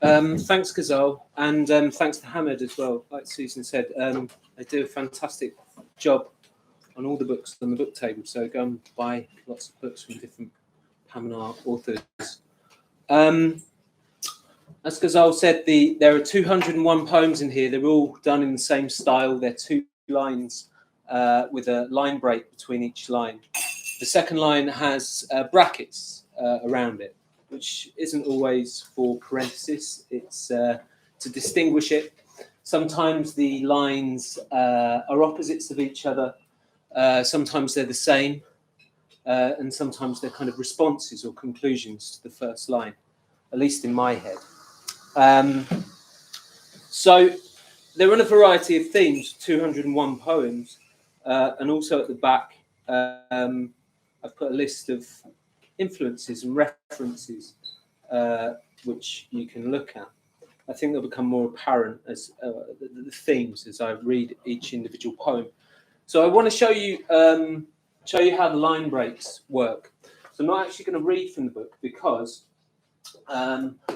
Thanks, Ghazal, and thanks to Hamid as well. Like Susan said, they do a fantastic job on all the books on the book table. So go and buy lots of books from different Paminar authors. As Ghazal said, there are 201 poems in here. They're all done in the same style. They're 2 lines with a line break between each line. The second line has brackets around it, which isn't always for parenthesis. It's to distinguish it. Sometimes the lines are opposites of each other. Sometimes they're the same. And sometimes they're kind of responses or conclusions to the first line, at least in my head. So they're on a variety of themes, 201 poems. And also at the back, I've put a list of influences and references which you can look at. I think they'll become more apparent as the themes as I read each individual poem. So I want to show you how the line breaks work. So I'm not actually going to read from the book because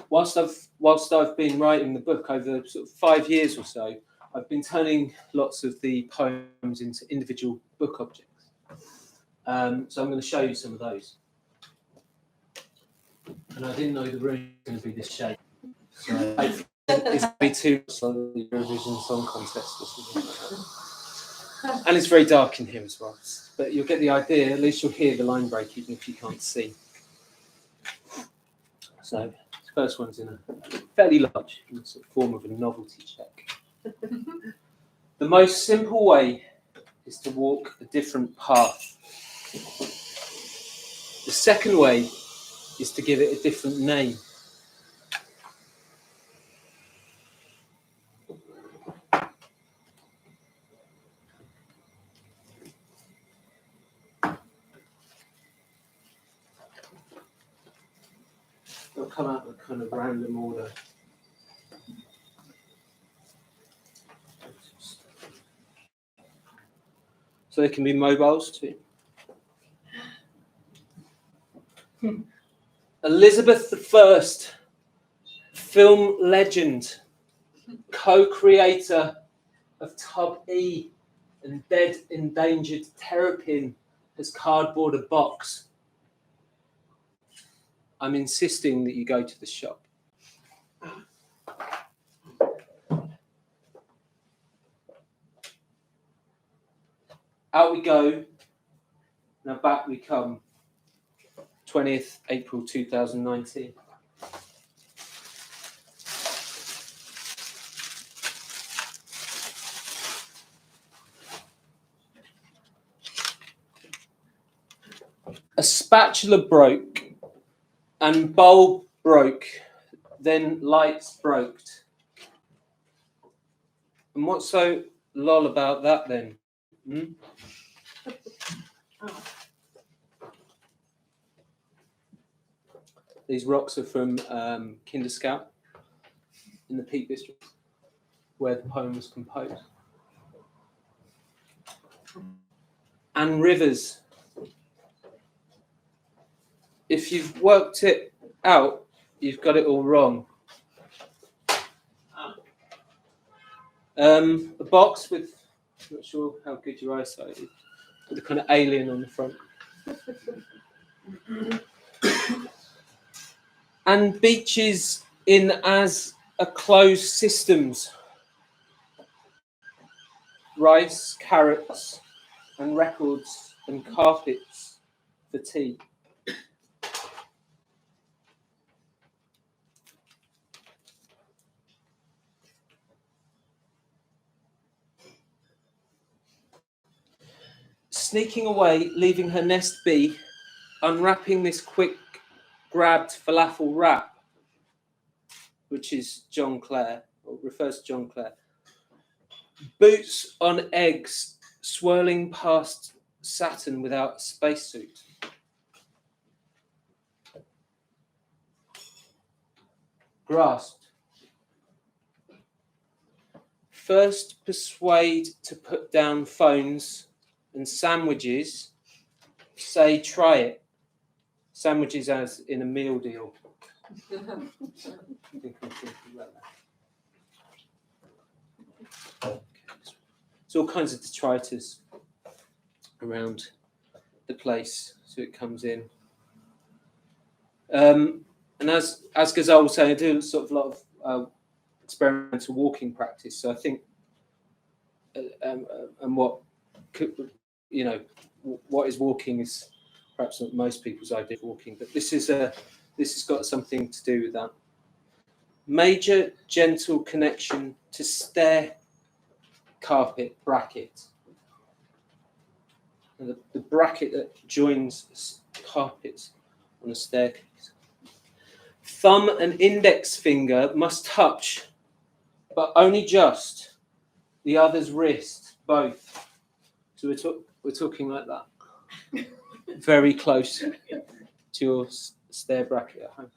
whilst I've been writing the book over sort of 5 years or so, I've been turning lots of the poems into individual book objects. So I'm going to show you some of those. And I didn't know the room was going to be this shape. So it's going to be too much like the Eurovision Song Contest or something like that. And it's very dark in here as well. But you'll get the idea, at least you'll hear the line break even if you can't see. So the first one's in a fairly large, in the sort of form of a novelty check. The most simple way is to walk a different path. The second way is to give it a different name. They'll come out in a kind of random order. So they can be mobiles too. Elizabeth I, film legend, co-creator of Tub E and Dead Endangered Terrapin, has cardboard a box. I'm insisting that you go to the shop. Out we go. Now back we come. 20th April 2019. A spatula broke and bulb broke, then lights broked. And what's so lol about that then? These rocks are from Kinder Scout in the Peak District, where the poem was composed. And rivers. If you've worked it out, you've got it all wrong. A box with, I'm not sure how good your eyesight is, with a kind of alien on the front. And beaches in as a closed systems. Rice, carrots, and records and carpets for tea. Sneaking away, leaving her nest bee, unwrapping this quick grabbed falafel wrap, which is John Clare, or refers to John Clare. Boots on eggs, swirling past Saturn without a spacesuit. Grasped. First persuade to put down phones and sandwiches, say try it. Sandwiches as in a meal deal. There's all kinds of detritus around the place, so it comes in. And as Ghazal was saying, I do sort of a lot of experimental walking practice. So I think, and what could, you know, what is walking is perhaps not most people's idea of walking, but this has got something to do with that. Major gentle connection to stair carpet bracket. And the bracket that joins carpets on a staircase. Thumb and index finger must touch, but only just, the other's wrist, both. So we're talking like that. Very close to your stair bracket at home.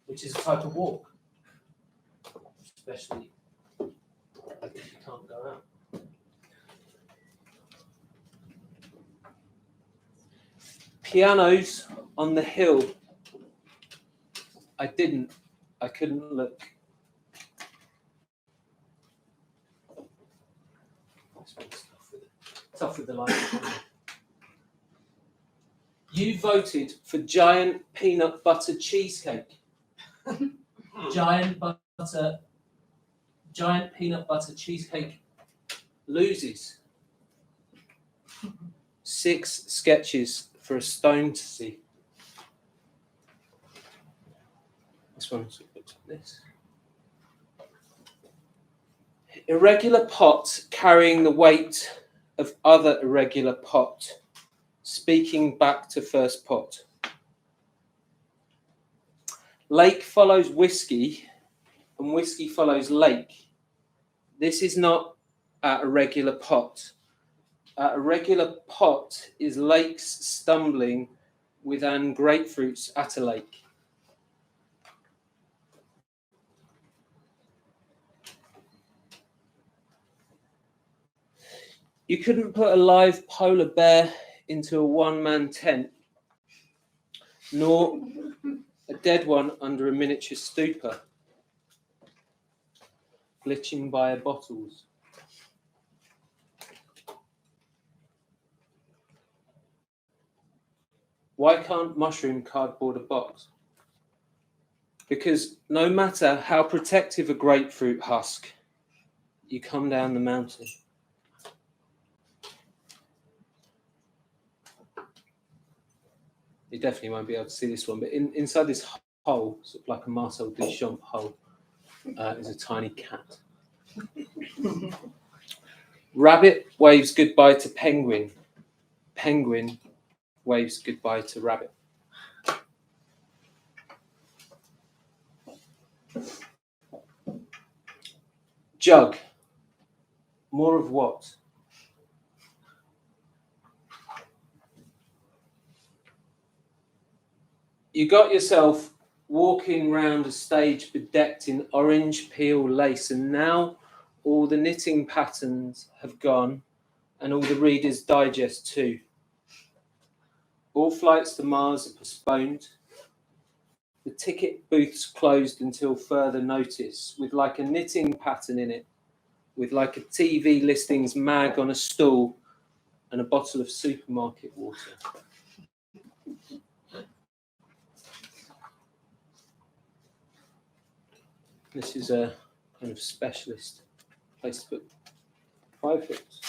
Which is a type of walk. Especially if you can't go out. Pianos on the hill. I couldn't look. Tough with the light. You voted for giant peanut butter cheesecake. Giant peanut butter cheesecake loses. 6 sketches for a stone to see. This one looks like this. Irregular pot carrying the weight of other irregular pot, speaking back to first pot. Lake follows whiskey, and whiskey follows lake. This is not at a regular pot. At a regular pot is lakes stumbling with an grapefruits at a lake. You couldn't put a live polar bear into a one-man tent, nor a dead one under a miniature stupor, glitching by bottles. Why can't mushroom cardboard a box? Because no matter how protective a grapefruit husk, you come down the mountain. You definitely won't be able to see this one, but inside this hole, sort of like a Marcel Duchamp hole, is a tiny cat. Rabbit waves goodbye to penguin. Penguin waves goodbye to rabbit. Jug. More of what? You got yourself walking round a stage bedecked in orange peel lace, and now all the knitting patterns have gone, and all the Reader's Digest too. All flights to Mars are postponed. The ticket booths closed until further notice, with like a knitting pattern in it, with like a TV listings mag on a stool and a bottle of supermarket water. This is a kind of specialist place to put privates.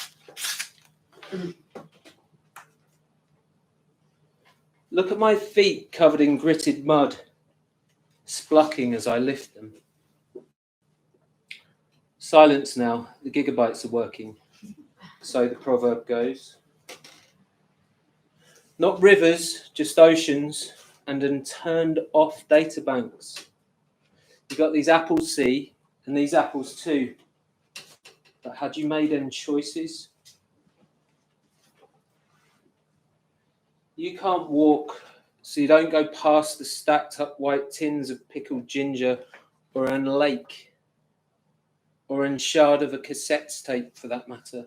Look at my feet covered in gritted mud, splucking as I lift them. Silence now, the gigabytes are working. So the proverb goes. Not rivers, just oceans and unturned off databanks. You've got these apples C and these apples too. But had you made any choices? You can't walk, so you don't go past the stacked up white tins of pickled ginger or an lake or an shard of a cassette tape for that matter.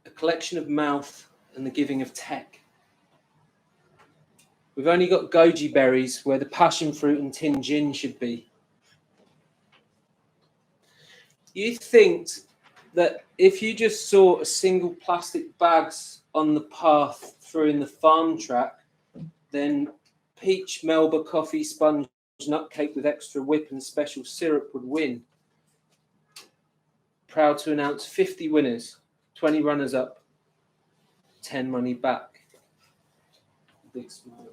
A collection of mouth and the giving of tech. We've only got goji berries where the passion fruit and tin gin should be. You think that if you just saw a single plastic bags on the path through in the farm track, then peach Melba coffee sponge nut cake with extra whip and special syrup would win. Proud to announce 50 winners, 20 runners up, 10 money back. Big smile.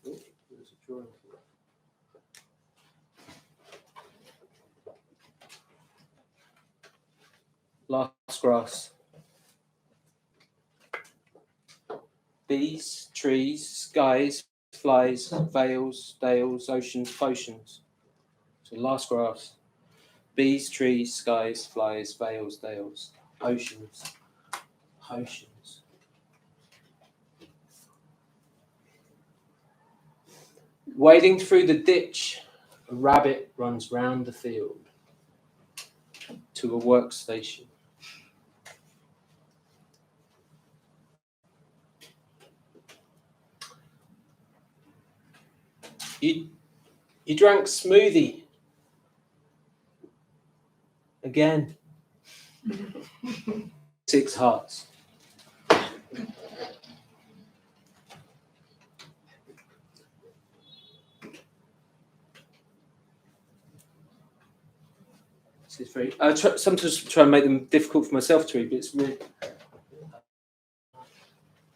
Oh, there's a drawing. Last grass. Bees, trees, skies, flies, vales, dales, oceans, potions. So last grass. Bees, trees, skies, flies, vales, dales, oceans, potions. Wading through the ditch, a rabbit runs round the field to a workstation. You drank smoothie. Again. 6 hearts. This is very. I sometimes try and make them difficult for myself to read, but it's really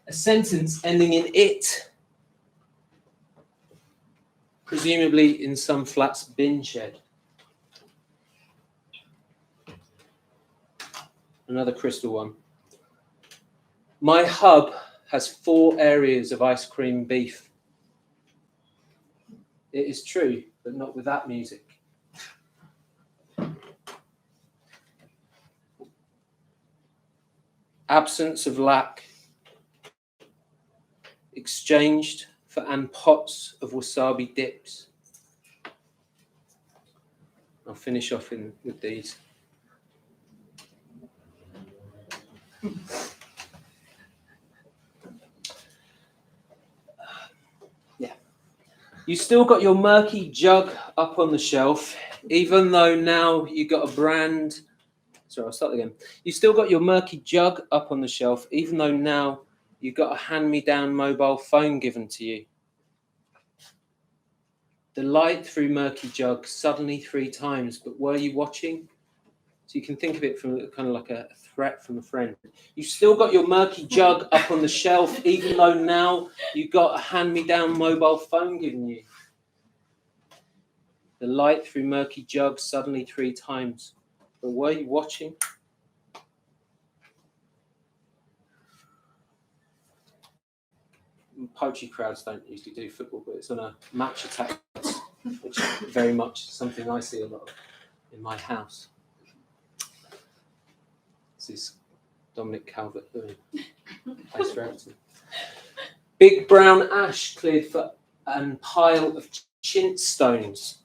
a sentence ending in it, presumably in some flat's bin shed. Another crystal one. My hub has 4 areas of ice cream beef. It is true, but not with that music. Absence of lack, exchanged for an pots of wasabi dips. I'll finish off with these. Yeah. You still got your murky jug up on the shelf, even though now you got a brand. Sorry, I'll start again. You still got your murky jug up on the shelf, even though now you got a hand-me-down mobile phone given to you. The light through murky jug suddenly 3 times, but were you watching? So you can think of it from kind of like a threat from a friend. You still got your murky jug up on the shelf, even though now you got a hand-me-down mobile phone given you. The light through murky jug suddenly 3 times, but were you watching? Poetry crowds don't usually do football, but it's on a match attack, which is very much something I see a lot of in my house. This is Dominic Calvert-Lewin. Thanks for everything. Big brown ash cleared for a pile of chintz stones.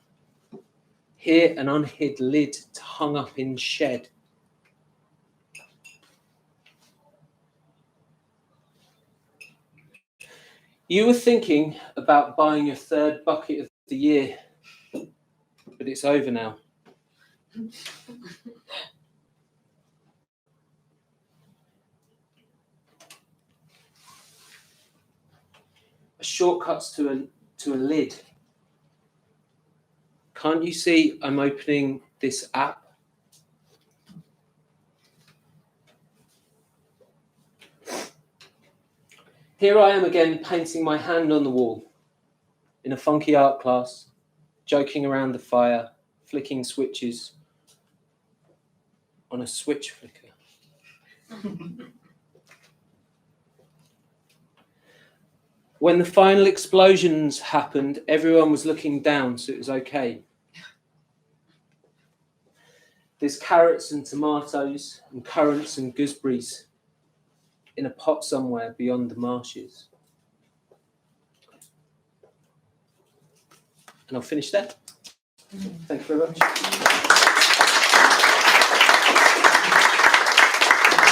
Here an unhid lid hung up in shed. You were thinking about buying your 3rd bucket of the year, but it's over now. Shortcuts to a lid. Can't you see I'm opening this app? Here I am again painting my hand on the wall in a funky art class, joking around the fire, flicking switches on a switch flicker. When the final explosions happened, everyone was looking down, so it was okay. There's carrots and tomatoes and currants and gooseberries in a pot somewhere beyond the marshes. And I'll finish there. Thank you very much.